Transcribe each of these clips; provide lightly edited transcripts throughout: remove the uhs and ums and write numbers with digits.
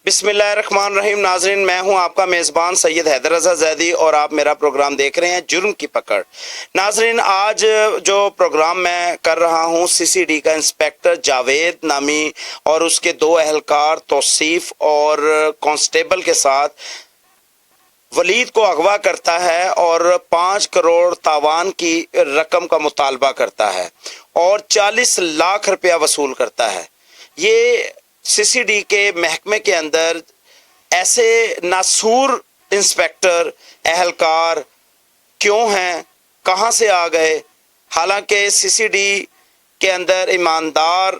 बिस्मिल्लाहिर्रहमानिर्रहीम। नाजरीन, मैं हूं आपका मेज़बान सैयद हैदर रज़ा ज़ैदी और आप मेरा प्रोग्राम देख रहे हैं जुर्म की पकड़। नाजरीन, आज जो प्रोग्राम मैं कर रहा हूं सीसीडी का इंस्पेक्टर जावेद नामी और उसके दो अहलकार तौसीफ और कांस्टेबल के साथ वलीद को अगवा करता है और 5 करोड़ तावान की रकम का मुतालबा करता है और 40 लाख रुपया वसूल करता है। ये सीसीडी के महकमे के अंदर ऐसे नासूर इंस्पेक्टर अहलकार क्यों हैं, कहाँ से आ गए? हालांकि सीसीडी के अंदर ईमानदार,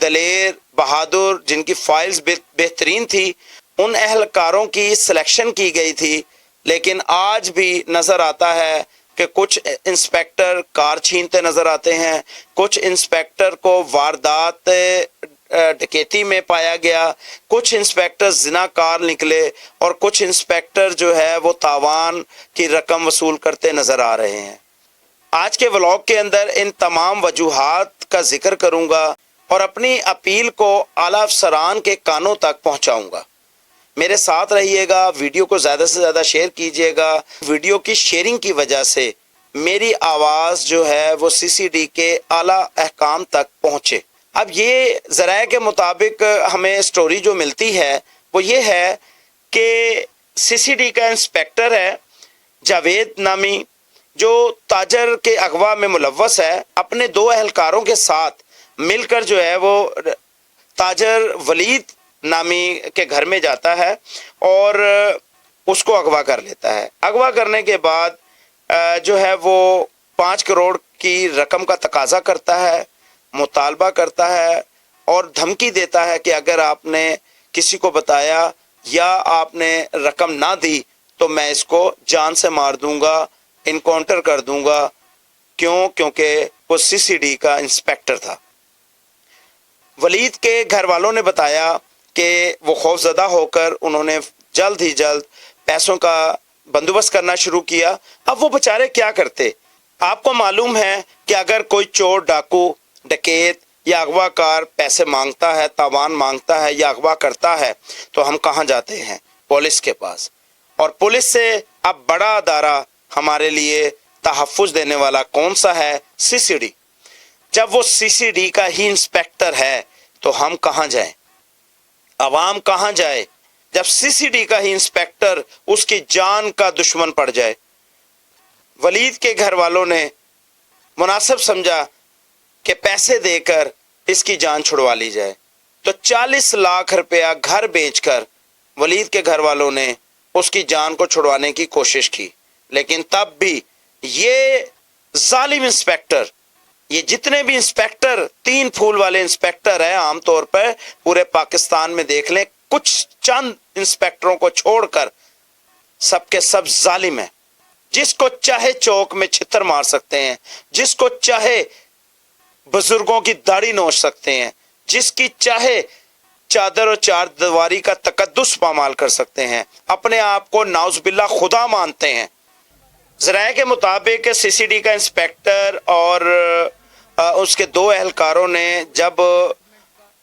दलेर, बहादुर, जिनकी फाइल्स बेहतरीन थी, उन अहलकारों की सिलेक्शन की गई थी। लेकिन आज भी नज़र आता है कि कुछ इंस्पेक्टर कार छीनते नज़र आते हैं, कुछ इंस्पेक्टर को वारदात डकैती में पाया गया, कुछ इंस्पेक्टर ज़िनाकार निकले और कुछ इंस्पेक्टर जो है वो तावान की रकम वसूल करते नज़र आ रहे हैं। आज के व्लॉग के अंदर इन तमाम वजूहात का जिक्र करूंगा और अपनी अपील को आला अफसरान के कानों तक पहुंचाऊंगा। मेरे साथ रहिएगा, वीडियो को ज़्यादा से ज़्यादा शेयर कीजिएगा। वीडियो की शेयरिंग की वजह से मेरी आवाज़ जो है वो सीसीडी के आला अहकाम तक पहुँचे। अब ये ज़राए के मुताबिक हमें स्टोरी जो मिलती है वो ये है कि सीसीडी का इंस्पेक्टर है जावेद नामी, जो ताजर के अगवा में मुलव्वस है, अपने दो अहलकारों के साथ मिलकर जो है वो ताजर वलीद नामी के घर में जाता है और उसको अगवा कर लेता है। अगवा करने के बाद जो है वो 5 करोड़ की रकम का तकाजा करता है, मुतालबा करता है और धमकी देता है कि अगर आपने किसी को बताया या आपने रकम ना दी तो मैं इसको जान से मार दूंगा, इनकाउंटर कर दूंगा। क्योंकि वो सीसीडी का इंस्पेक्टर था। वलीद के घर वालों ने बताया कि वो खौफजदा होकर उन्होंने जल्द ही जल्द पैसों का बंदोबस्त करना शुरू किया। अब वो बेचारे क्या करते? आपको मालूम है कि अगर कोई चोर, डाकू, डकैत या अगवाकार पैसे मांगता है, तावान मांगता है या अगवा करता है तो हम कहाँ जाते हैं? पुलिस के पास। और पुलिस से अब बड़ा अदारा हमारे लिए तहफ़्फ़ुज़ देने वाला कौन सा है? सीसीडी। जब वो सीसीडी का ही इंस्पेक्टर है तो हम कहाँ जाएं? अवाम कहाँ जाए जब सीसीडी का ही इंस्पेक्टर उसकी जान का दुश्मन पड़ जाए? वलीद के घर वालों ने मुनासिब समझा कि पैसे देकर इसकी जान छुड़वा ली जाए, तो 40 लाख रुपया घर बेचकर वलीद के घर वालों ने उसकी जान को छुड़वाने की कोशिश की। लेकिन तब भी ये जालिम इंस्पेक्टर, ये जितने भी इंस्पेक्टर 3 फूल वाले इंस्पेक्टर हैं, आमतौर पर पूरे पाकिस्तान में देख लें, कुछ चंद इंस्पेक्टरों को छोड़कर सबके सब जालिम हैं। जिसको चाहे चौक में छितर मार सकते हैं, जिसको चाहे बुजुर्गों की दाढ़ी नोच सकते हैं, जिसकी चाहे चादर और चार दीवारी का तकद्दुस पामाल कर सकते हैं, अपने आप को नाउज़ुबिल्लाह खुदा मानते हैं। ज़राए के मुताबिक सीसीडी का इंस्पेक्टर और उसके दो अहलकारों ने जब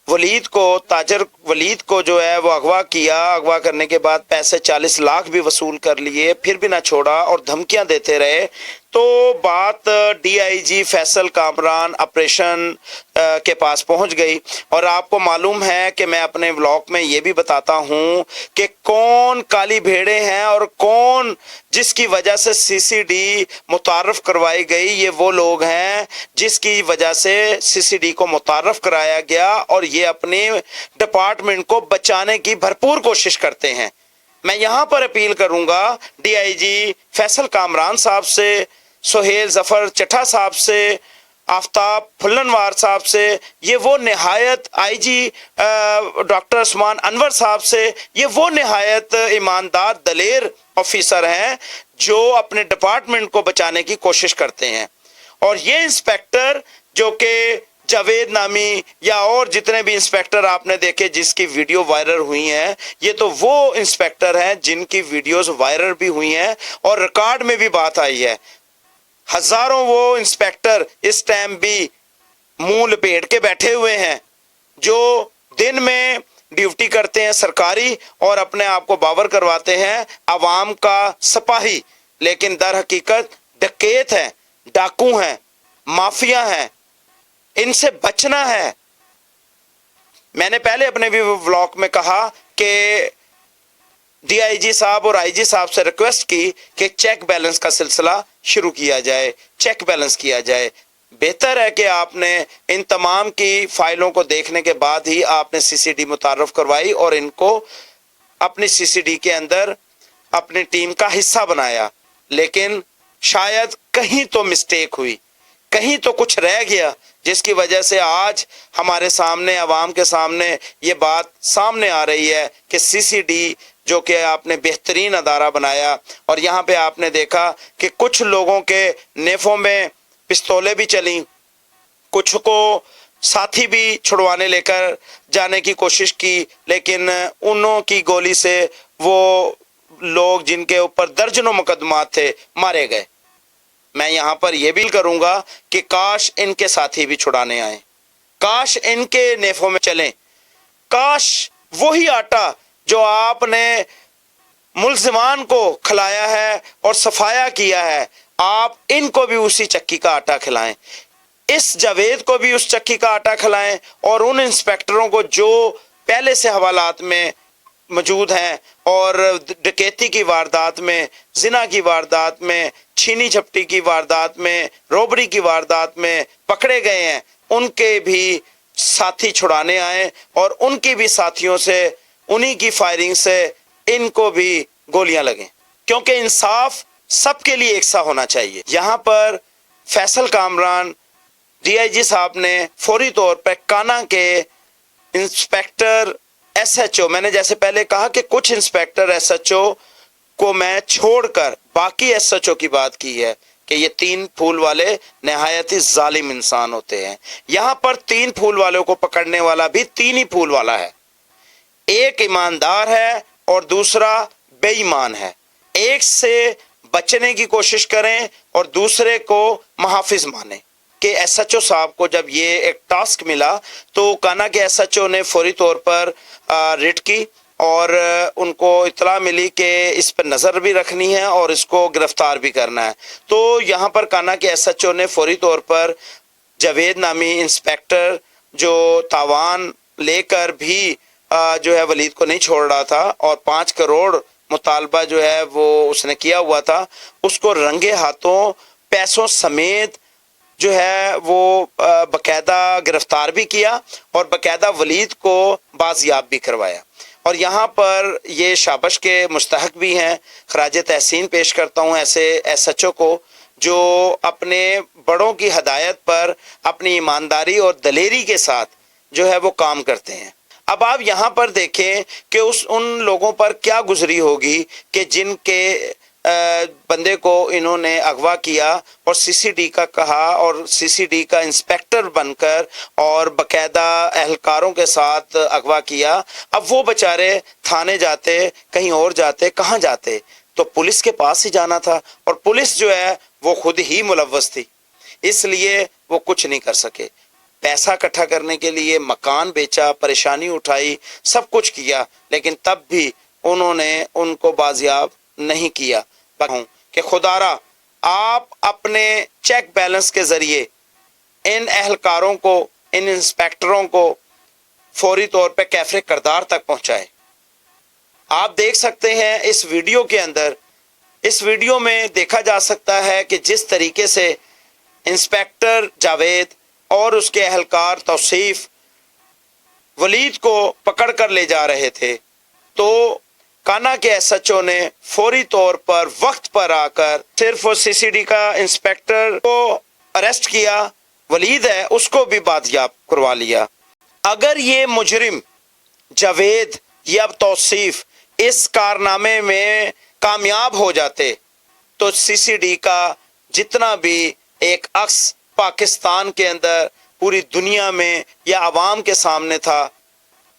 वलीद को, ताजर वलीद को जो है वो अगवा किया, अगवा करने के बाद पैसे 40 लाख भी वसूल कर लिए, फिर भी ना छोड़ा और धमकियां देते रहे, तो बात डीआईजी फैसल कामरान ऑपरेशन के पास पहुंच गई। और आपको मालूम है कि मैं अपने व्लॉग में ये भी बताता हूं कि कौन काली भेड़े हैं और कौन जिसकी वजह से सीसीडी मुतारफ करवाई गई। ये वो लोग हैं जिसकी वजह से सीसीडी को मुतारफ कराया गया और ये अपने डिपार्टमेंट को बचाने की भरपूर कोशिश करते हैं। मैं यहाँ पर अपील करूँगा डीआईजी फैसल कामरान साहब से, सुहेल जफर चट्टा साहब से, आफ्ताब फुल्लनवार साहब से, ये वो निहायत आईजी डॉक्टर उस्मान अनवर साहब से, ये वो निहायत ईमानदार दलेर ऑफिसर हैं जो अपने डिपार्टमेंट को बचाने की कोशिश करते हैं। और ये इंस्पेक्टर जो कि जावेद नामी या और जितने भी इंस्पेक्टर आपने देखे जिसकी वीडियो वायरल हुई हैं, ये तो वो इंस्पेक्टर हैं जिनकी वीडियोस वायरल भी हुई हैं और रिकॉर्ड में भी बात आई है। हजारों वो इंस्पेक्टर इस टाइम भी मुंह लपेट के बैठे हुए हैं जो दिन में ڈیوٹی کرتے ہیں سرکاری اور اپنے آپ کو باور کرواتے ہیں عوام کا سپاہی، لیکن در حقیقت ڈکیت ہیں، ڈاکو ہیں، مافیا ہیں. ان سے بچنا ہے. میں نے پہلے اپنے بھی ولاگ میں کہا کہ ڈی آئی جی صاحب اور آئی جی صاحب سے ریکویسٹ کی کہ چیک بیلنس کا سلسلہ شروع کیا جائے، چیک بیلنس کیا جائے. بہتر ہے کہ آپ نے ان تمام کی فائلوں کو دیکھنے کے بعد ہی آپ نے سی سی ڈی متعارف کروائی اور ان کو اپنی سی سی ڈی کے اندر اپنی ٹیم کا حصہ بنایا. لیکن شاید کہیں تو مسٹیک ہوئی، کہیں تو کچھ رہ گیا، جس کی وجہ سے آج ہمارے سامنے، عوام کے سامنے یہ بات سامنے آ رہی ہے کہ سی سی ڈی جو کہ آپ نے بہترین ادارہ بنایا، اور یہاں پہ آپ نے دیکھا کہ کچھ لوگوں کے نیفوں میں پستولیں بھی چلیں، کچھ کو ساتھی بھی چھڑوانے لے کر جانے کی کوشش کی، لیکن انہوں کی گولی سے وہ لوگ جن کے اوپر درجنوں مقدمات تھے مارے گئے. میں یہاں پر یہ بھی کروں گا کہ کاش ان کے ساتھی بھی چھڑانے آئیں، کاش ان کے نیفوں میں چلیں، کاش وہی آٹا جو آپ نے ملزمان کو کھلایا ہے اور صفایا کیا ہے، آپ ان کو بھی اسی چکی کا آٹا کھلائیں، اس جاوید کو بھی اس چکی کا آٹا کھلائیں، اور ان انسپیکٹروں کو جو پہلے سے حوالات میں موجود ہیں اور ڈکیتی کی واردات میں، زنا کی واردات میں، چھینی جھپٹی کی واردات میں، روبری کی واردات میں پکڑے گئے ہیں، ان کے بھی ساتھی چھڑانے آئیں اور ان کی بھی ساتھیوں سے، انہی کی فائرنگ سے ان کو بھی گولیاں لگیں، کیونکہ انصاف سب کے لیے یکساں ہونا چاہیے. یہاں پر فیصل کامران ڈی آئی جی صاحب نے فوری طور پر کانا کے انسپیکٹر ایس ایچ او، میں نے جیسے پہلے کہا کہ کچھ انسپیکٹر ایس ایچ او کو میں چھوڑ کر باقی ایس ایچ او کی بات کی ہے کہ یہ 3 پھول والے نہایت ہی ظالم انسان ہوتے ہیں. یہاں پر 3 پھول والوں کو پکڑنے والا بھی 3 ہی پھول والا ہے، ایک ایماندار ہے اور دوسرا بے ایمان ہے. ایک سے بچنے کی کوشش کریں اور دوسرے کو محافظ مانیں. کہ ایس ایچ او صاحب کو جب یہ ایک ٹاسک ملا تو کانا کے ایس ایچ او نے فوری طور پر ریڈ کی اور ان کو اطلاع ملی کہ اس پر نظر بھی رکھنی ہے اور اس کو گرفتار بھی کرنا ہے. تو یہاں پر کانا کے ایس ایچ او نے فوری طور پر جاوید نامی انسپیکٹر جو تاوان لے کر بھی جو ہے ولید کو نہیں چھوڑ رہا تھا اور 5 کروڑ مطالبہ جو ہے وہ اس نے کیا ہوا تھا، اس کو رنگے ہاتھوں پیسوں سمیت جو ہے وہ باقاعدہ گرفتار بھی کیا اور باقاعدہ ولید کو بازیاب بھی کروایا. اور یہاں پر یہ شابش کے مستحق بھی ہیں، خراج تحسین پیش کرتا ہوں ایسے ایس ایچ او کو جو اپنے بڑوں کی ہدایت پر اپنی ایمانداری اور دلیری کے ساتھ جو ہے وہ کام کرتے ہیں. اب آپ یہاں پر دیکھیں کہ ان لوگوں پر کیا گزری ہوگی کہ جن کے بندے کو انہوں نے اغوا کیا اور سی سی ڈی کا کہا اور سی سی ڈی کا انسپیکٹر بن کر اور باقاعدہ اہلکاروں کے ساتھ اغوا کیا. اب وہ بیچارے تھانے جاتے، کہیں اور جاتے، کہاں جاتے؟ تو پولیس کے پاس ہی جانا تھا، اور پولیس جو ہے وہ خود ہی ملوث تھی، اس لیے وہ کچھ نہیں کر سکے. پیسہ اکٹھا کرنے کے لیے مکان بیچا، پریشانی اٹھائی، سب کچھ کیا، لیکن تب بھی انہوں نے ان کو بازیاب نہیں کیا. کہ خدا را آپ اپنے چیک بیلنس کے ذریعے ان اہلکاروں کو، ان انسپیکٹروں کو فوری طور پہ کیفر کردار تک پہنچائے. آپ دیکھ سکتے ہیں اس ویڈیو کے اندر، اس ویڈیو میں دیکھا جا سکتا ہے کہ جس طریقے سے انسپیکٹر جاوید اور اس کے اہلکار توصیف ولید کو پکڑ کر لے جا رہے تھے، تو کانا کے ایس ایچ او نے فوری طور پر وقت پر آ کر صرف سی سی ڈی کا انسپیکٹر کو اریسٹ کیا، ولید ہے اس کو بھی بازیاب کروا لیا. اگر یہ مجرم جاوید یا توصیف اس کارنامے میں کامیاب ہو جاتے تو سی سی ڈی کا جتنا بھی ایک عکس پاکستان کے اندر، پوری دنیا میں یا عوام کے سامنے تھا،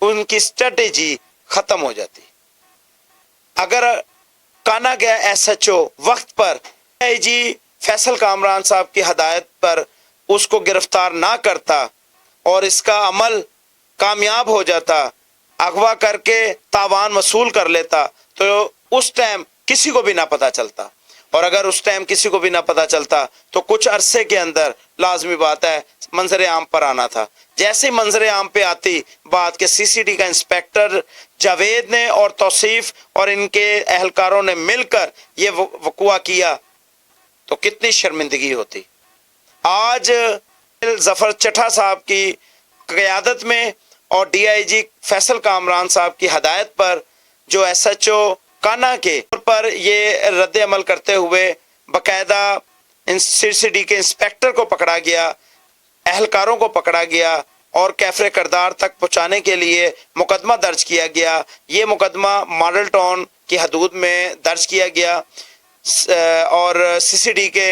ان کی اسٹریٹجی ختم ہو جاتی. اگر کانا کے ایس ایچ او وقت پر آئی جی فیصل کامران صاحب کی ہدایت پر اس کو گرفتار نہ کرتا اور اس کا عمل کامیاب ہو جاتا، अगवा करके तावान वसूल कर लेता तो उस टाइम किसी को भी ना पता चलता, और अगर उस टाइम किसी को भी ना पता चलता तो कुछ अरसे के अंदर लाजमी बात है मंजर आम पर आना था। जैसे ही मंजर आम पे आती बात के सीसीडी का इंस्पेक्टर जावेद ने और तौसीफ और इनके अहलकारों ने मिलकर ये वक़ुआ किया तो कितनी शर्मिंदगी होती। आज जफर चट्टा साहब की क़यादत में और डीआईजी फैसल कामरान साहब की हदायत पर जो एसएचओ काना के पर ये रद्द अमल करते हुए बाकायदा सीसीडी के इंस्पेक्टर को पकड़ा गया, अहलकारों को पकड़ा गया और कैफरे करदार तक पहुंचाने के लिए मुकदमा दर्ज किया गया। ये मुकदमा मॉडल टाउन की हदूद में दर्ज किया गया और सीसीडी के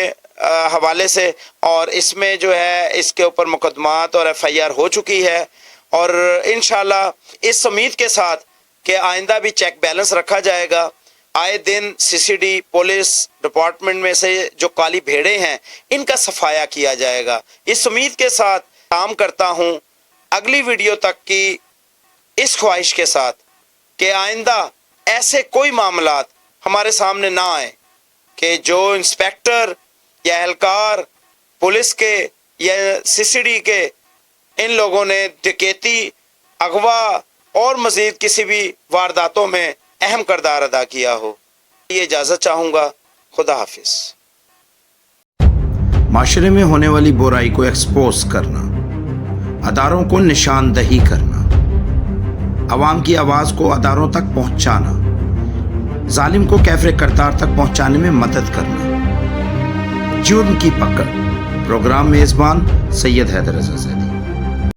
हवाले से, और इसमें जो है इसके ऊपर मुकदमात और एफआईआर हो चुकी है। और इंशाल्लाह इस उम्मीद के साथ कि आइंदा भी चेक बैलेंस रखा जाएगा। आए दिन सीसीडी पुलिस डिपार्टमेंट में से जो काली भेड़ें हैं इनका सफाया किया जाएगा। इस उम्मीद के साथ काम करता हूं अगली वीडियो तक की इस ख्वाहिश के साथ कि आइंदा ऐसे कोई मामलात हमारे सामने ना आए कि जो इंस्पेक्टर या एहलकार पुलिस के या सीसीडी के इन लोगों ने डकैती, अगवा और मजीद किसी भी वारदातों में अहम किरदार अदा किया हो। ये इजाज़त चाहूँगा। खुदा हाफिज। माशरे में होने वाली बुराई को एक्सपोज करना, अदारों को निशानदही करना, अवाम की आवाज़ को अदारों तक पहुँचाना, जालिम को कैफरे करदार तक पहुँचाने में मदद करना। जुर्म की पकड़। प्रोग्राम मेज़बान सैयद हैदर रज़ा ज़ैदी।